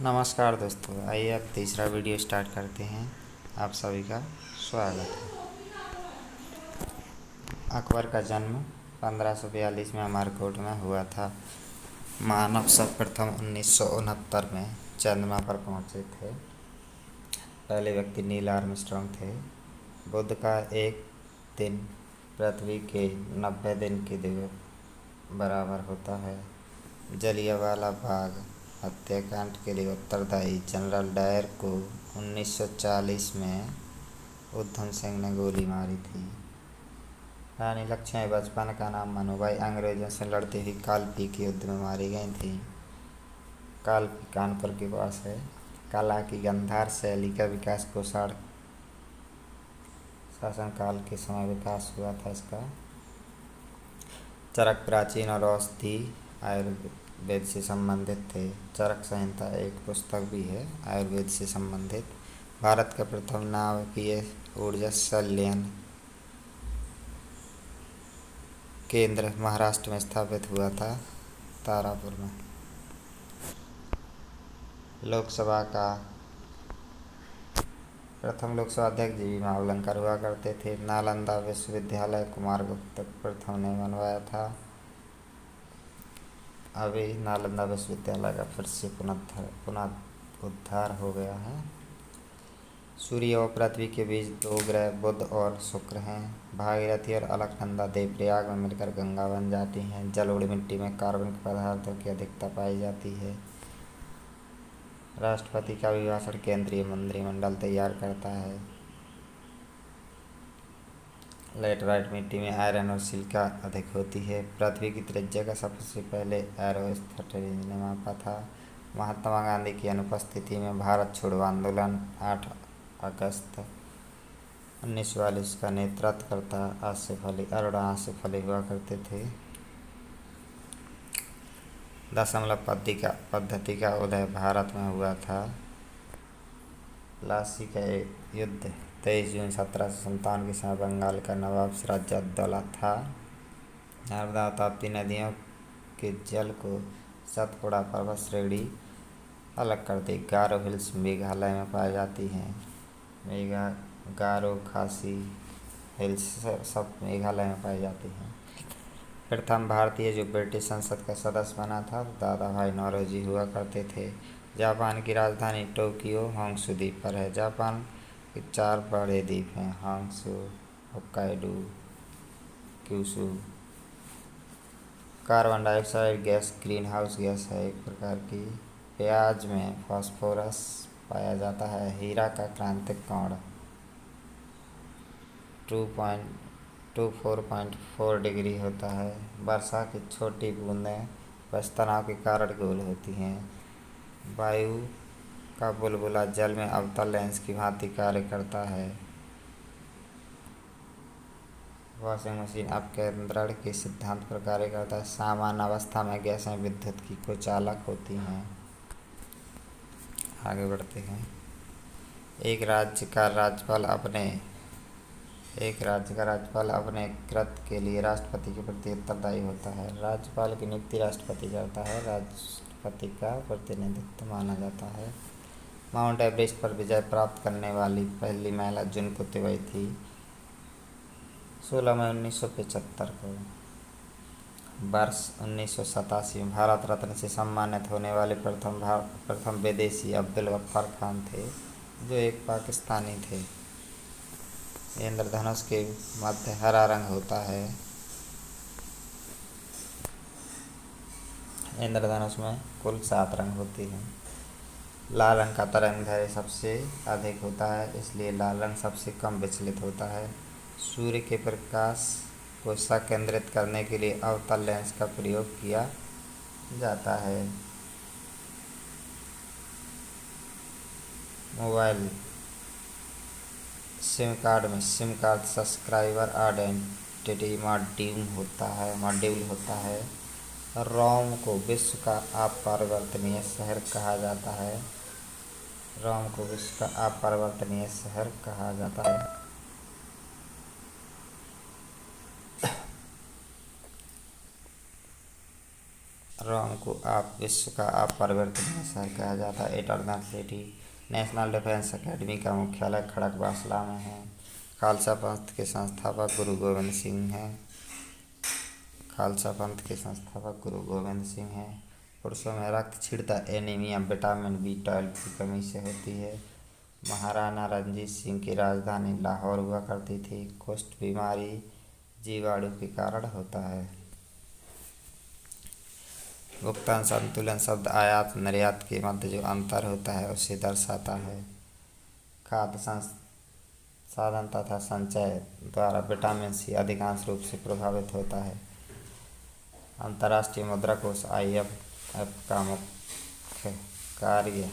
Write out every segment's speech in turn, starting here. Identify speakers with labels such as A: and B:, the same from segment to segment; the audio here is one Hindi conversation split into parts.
A: नमस्कार दोस्तों, आइए अब तीसरा वीडियो स्टार्ट करते हैं। आप सभी का स्वागत है। अकबर का जन्म 1542 में अमरकोट में हुआ था। मानव सर्वप्रथम 1969 में चंद्रमा पर पहुंचे थे। पहले व्यक्ति नील आर्मस्ट्रांग थे। बुध का एक दिन पृथ्वी के 90 दिन के बराबर होता है। जलियांवाला बाग हत्याकांड के लिए उत्तरदायी जनरल डायर को 1940 में उधम सिंह ने गोली मारी थी। रानी लक्ष्मीबाई बचपन का नाम मनुबाई अंग्रेजों से लड़ती हुई कालपी के युद्ध में मारी गई थी। कालपी कानपुर के पास है। कला की गांधार शैली का विकास कुषाण शासनकाल के समय विकास हुआ था इसका। चरक प्राचीन और औषधि आयुर्वेद से संबंधित थे। चरक संहिता एक पुस्तक भी है आयुर्वेद से संबंधित। भारत का प्रथम नाभिकीय ऊर्जा संलयन केंद्र महाराष्ट्र में स्थापित हुआ था, तारापुर में। लोकसभा का प्रथम लोकसभा अध्यक्ष जीवी मावलंकर हुआ करते थे। नालंदा विश्वविद्यालय कुमारगुप्त प्रथम ने बनवाया था। अभी नालंदा विश्वविद्यालय का फिर से पुनरुद्धार हो गया है। सूर्य और पृथ्वी के बीच दो ग्रह बुध और शुक्र हैं। भागीरथी और अलकनंदा देवप्रयाग में मिलकर गंगा बन जाती हैं। जलोढ़ मिट्टी में कार्बन के पदार्थों की अधिकता पाई जाती है। राष्ट्रपति का अभिभाषण केंद्रीय मंत्रिमंडल तैयार करता है। लैटेराइट मिट्टी में आयरन और सिलिका अधिक होती है। पृथ्वी की त्रिज्या का सबसे पहले एरोस्थिनेज ने मापा था। महात्मा गांधी की अनुपस्थिति में भारत छोड़ो आंदोलन 8 अगस्त 1942 का नेतृत्व करता अरुणा आसिफ अली हुआ करते थे। दशमलव पद्धति का उदय भारत में हुआ था। प्लासी का युद्ध 23 जून 1757 के समय बंगाल का नवाब सिराजुद्दौला था। नर्मदा और ताप्ती नदियों के जल को सतपुड़ा पर्वत श्रेणी अलग कर दी। गारो हिल्स मेघालय में पाई जाती हैं। गारो खासी हिल्स सब मेघालय में पाई जाती हैं। प्रथम भारतीय जो ब्रिटिश संसद का सदस्य बना था दादा भाई नौरोजी हुआ करते थे। जापान की राजधानी टोक्यो होंशु द्वीप पर है। जापान के 4 बड़े द्वीप हैं, Honshu, Hokkaido, Kyushu. Carbon dioxide gas green house gas है एक प्रकार की। प्याज में फास्फोरस पाया जाता है। हीरा का क्रांतिक कोण 24.4 डिग्री होता है। वर्षा की छोटी बूंदें बस तनाव के कारण गोल होती हैं। वायु का बुलबुला जल में अवतल लेंस की भांति कार्य करता है। वॉशिंग मशीन अपकेंद्रण के सिद्धांत पर कार्य करता है। सामान्य अवस्था में गैसें विद्युत की कुचालक होती हैं। आगे बढ़ते हैं। एक राज्य का राज्यपाल अपने कृत्य के लिए राष्ट्रपति के प्रति उत्तरदायी होता है। राज्यपाल की नियुक्ति राष्ट्रपति करता है। राष्ट्रपति का प्रतिनिधित्व माना जाता है। माउंट एवरेस्ट पर विजय प्राप्त करने वाली पहली महिला जुनको तिवारी थी 16 मई 1975 को। वर्ष 1987 में भारत रत्न से सम्मानित होने वाले प्रथम विदेशी अब्दुल गफ्फार खान थे, जो एक पाकिस्तानी थे। इंद्रधनुष के मध्य हरा रंग होता है। इंद्रधनुष में कुल 7 रंग होते हैं। लाल रंग का तरंगदैर्घ्य सबसे अधिक होता है, इसलिए लाल रंग सबसे कम विचलित होता है। सूर्य के प्रकाश को संकेंद्रित करने के लिए अवतल लेंस का प्रयोग किया जाता है। मोबाइल सिम कार्ड में SIM card subscriber identity module होता है। रोम को विश्व का अपरिवर्तनीय शहर कहा जाता है। रोम को विश्व का अपरिवर्तनीय शहर कहा जाता है। रोम को आप विश्व का आप परिवर्तनीय शहर कहा जाता है। Eternal city. National defence academy का मुख्यालय खड़गवासला में है। खालसा पंथ के संस्थापक गुरु गोविंद सिंह हैं। खालसा पंथ के संस्थापक गुरु गोविंद सिंह हैं। पुरुषों में रक्तक्षीणता एनीमिया विटामिन B12 की कमी से होती है। महाराणा रंजीत सिंह की राजधानी लाहौर हुआ करती थी। कुष्ठ बीमारी जीवाणु के कारण होता है। भुगतान संतुलन शब्द आयात निर्यात के मध्य जो अंतर होता है उसे दर्शाता है। खाद्य संसाधन तथा संचय द्वारा विटामिन C अधिकांश रूप से प्रभावित होता है। अंतर्राष्ट्रीय मुद्रा कोष IMF का मुख्य कार्य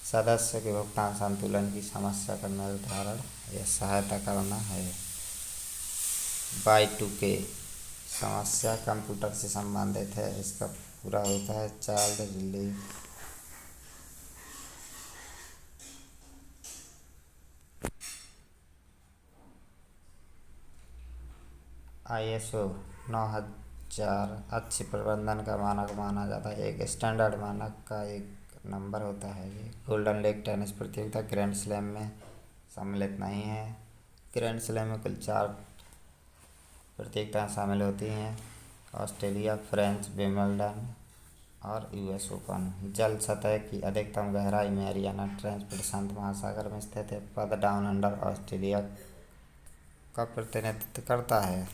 A: सदस्य के भुगतान संतुलन की समस्या का निर्धारण या सहायता करना है। Y2K समस्या कंप्यूटर से संबंधित है। इसका पूरा होता है चाइल्ड रिलीफ। ISO 9000 अच्छे प्रबंधन का मानक माना जाता है। एक स्टैंडर्ड मानक का एक नंबर होता है। ये गोल्डन लेग टेनिस प्रतियोगिता ग्रैंड स्लैम में सम्मिलित नहीं है। ग्रैंड स्लैम में कुल 4 प्रतियोगिताएं शामिल होती हैं। ऑस्ट्रेलिया, फ्रेंच, विंबलडन और US ओपन। जल सतह की अधिकतम गहराई मैरियाना ट्रेंच प्रशांत महासागर में स्थित है। पद डाउन अंडर ऑस्ट्रेलिया का प्रतिनिधित्व करता है।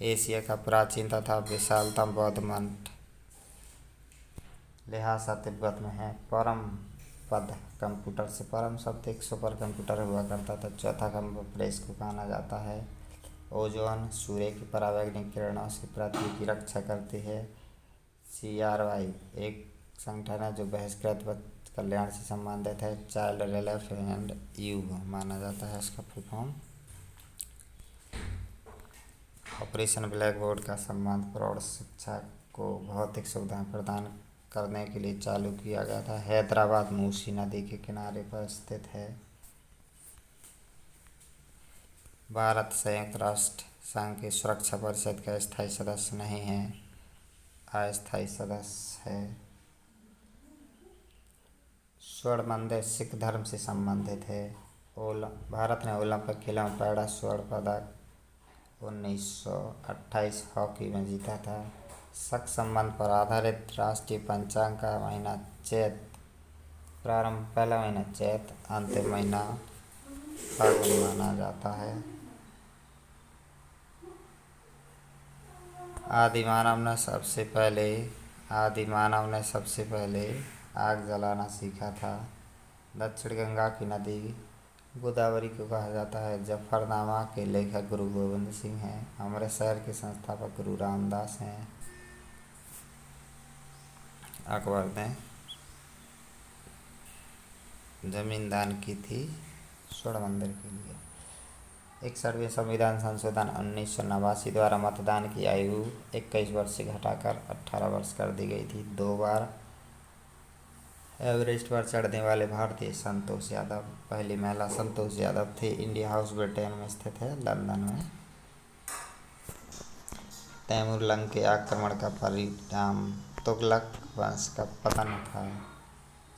A: एशिया का प्राचीन तथा विशालतम बौद्ध मठ लिहाजा तिब्बत में है। परम पद कंप्यूटर से परम शब्द एक सुपर कंप्यूटर हुआ करता था। चौथा कंप्यूटर प्रेस को माना जाता है। ओजोन सूर्य की परावैंगनिक किरणों से पृथ्वी की रक्षा करती है। CRY एक संगठन है जो बहिष्कृत बच्चे कल्याण से संबंधित है। चाइल्ड रिलीफ एंड यू माना जाता है इसका full form. Operation black board का संबंध प्रौढ़ शिक्षा को भौतिक सुविधाएं प्रदान करने के लिए चालू किया गया था। हैदराबाद मूसी नदी के किनारे पर स्थित है। भारत संयुक्त राष्ट्र संघ की सुरक्षा परिषद का स्थायी सदस्य नहीं है, अस्थायी सदस्य है। स्वर्ण मंदिर सिख धर्म से संबंधित है। भारत ने ओलंपिक खेलों में पहला स्वर्ण पदक 1928 हॉकी में जीता था। शक संबंध पर आधारित राष्ट्रीय पंचांग का महीना चैत। प्रारंभ पहला महीना चैत, अंतिम महीना फागुन माना जाता है। आदि मानव ने सबसे पहले आग जलाना सीखा था। दक्षिण गंगा की नदी गोदावरी को कहा जाता है। जफरनामा के लेखक गुरु गोविंद सिंह हैं। अमृतसर के संस्थापक गुरु रामदास हैं। अकबर ने जमीन दान की थी स्वर्ण मंदिर के लिए। 61वें संविधान संशोधन 1989 द्वारा मतदान की आयु 21 वर्ष से घटाकर 18 वर्ष कर दी गई थी। 2 बार एवरेस्ट पर चढ़ने वाले भारतीय संतोष यादव पहली महिला संतोष यादव थे। इंडिया हाउस ब्रिटेन में स्थित है, लंदन में। तैमूर लंग के आक्रमण का परिणाम तुगलक वंश का पतन था।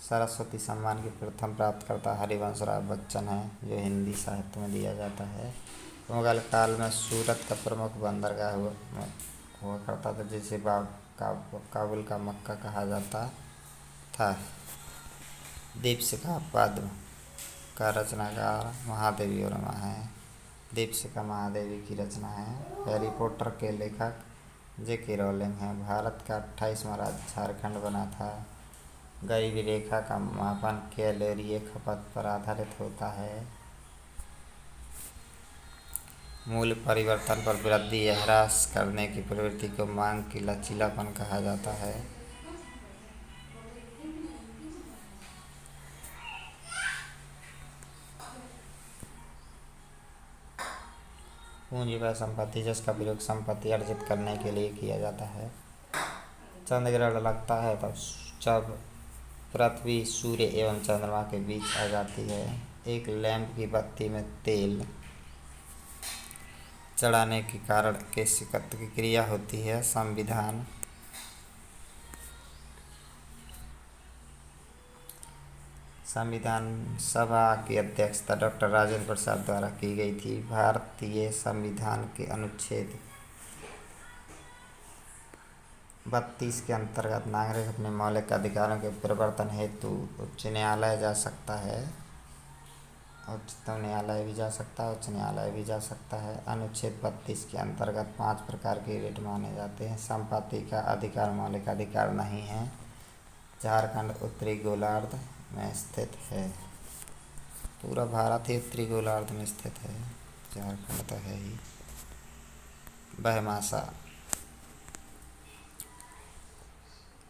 A: सरस्वती सम्मान की प्रथम प्राप्तकर्ता हरिवंश राय बच्चन है, जो हिंदी साहित्य में दिया जाता है। मुगल काल में सूरत का प्रमुख बंदरगाह हुआ करता था, जिसे काबुल का मक्का कहा जाता था। दीपशिखा पद्म का रचनाकार महादेवी वर्मा है। दीपशिखा महादेवी की रचना है। हैरी पॉटर के लेखक J.K. रॉलिंग हैं। भारत का 28वां राज्य झारखंड बना था। गरीबी रेखा का मापन कैलोरी खपत पर आधारित होता है। मूल्य परिवर्तन पर वृद्धि या ह्रास करने की प्रवृत्ति को मांग की लचीलापन कहा जाता है। पूंजी वह संपत्ति जिसका प्रयोग संपत्ति अर्जित करने के लिए किया जाता है। चंद्र ग्रहण लगता है तब जब पृथ्वी सूर्य एवं चंद्रमा के बीच आ जाती है। एक लैंप की बत्ती में तेल चढ़ाने के कारण केशिकत्व की क्रिया होती है। संविधान संविधान सभा की अध्यक्षता डॉक्टर राजेंद्र प्रसाद द्वारा की गई थी। भारतीय संविधान के अनुच्छेद 32 के अंतर्गत नागरिक अपने मौलिक अधिकारों के प्रवर्तन हेतु उच्च न्यायालय जा सकता है, उच्चतम न्यायालय भी जा सकता है, उच्च न्यायालय भी जा सकता है। अनुच्छेद 32 के अंतर्गत 5 प्रकार के रिट माने जाते हैं। संपत्ति का अधिकार मौलिक अधिकार नहीं है। झारखंड उत्तरी गोलार्ध में स्थित है। पूरा भारत ही उत्तरी गोलार्ध में स्थित है, झारखंड तो है ही। बहमासा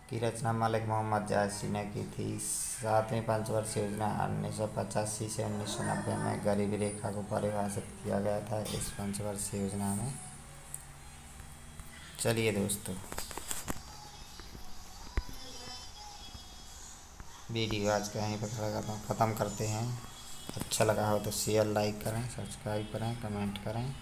A: की रचना मलिक मोहम्मद जायसी ने की थी। 7वीं पंचवर्षीय योजना 1985 से 1990 में गरीबी रेखा को परिभाषित किया गया था इस पंचवर्षीय योजना में। चलिए दोस्तों, वीडियो आज कहीं पर ख़त्म करते हैं। अच्छा लगा हो तो शेयर लाइक करें, सब्सक्राइब करें, कमेंट करें।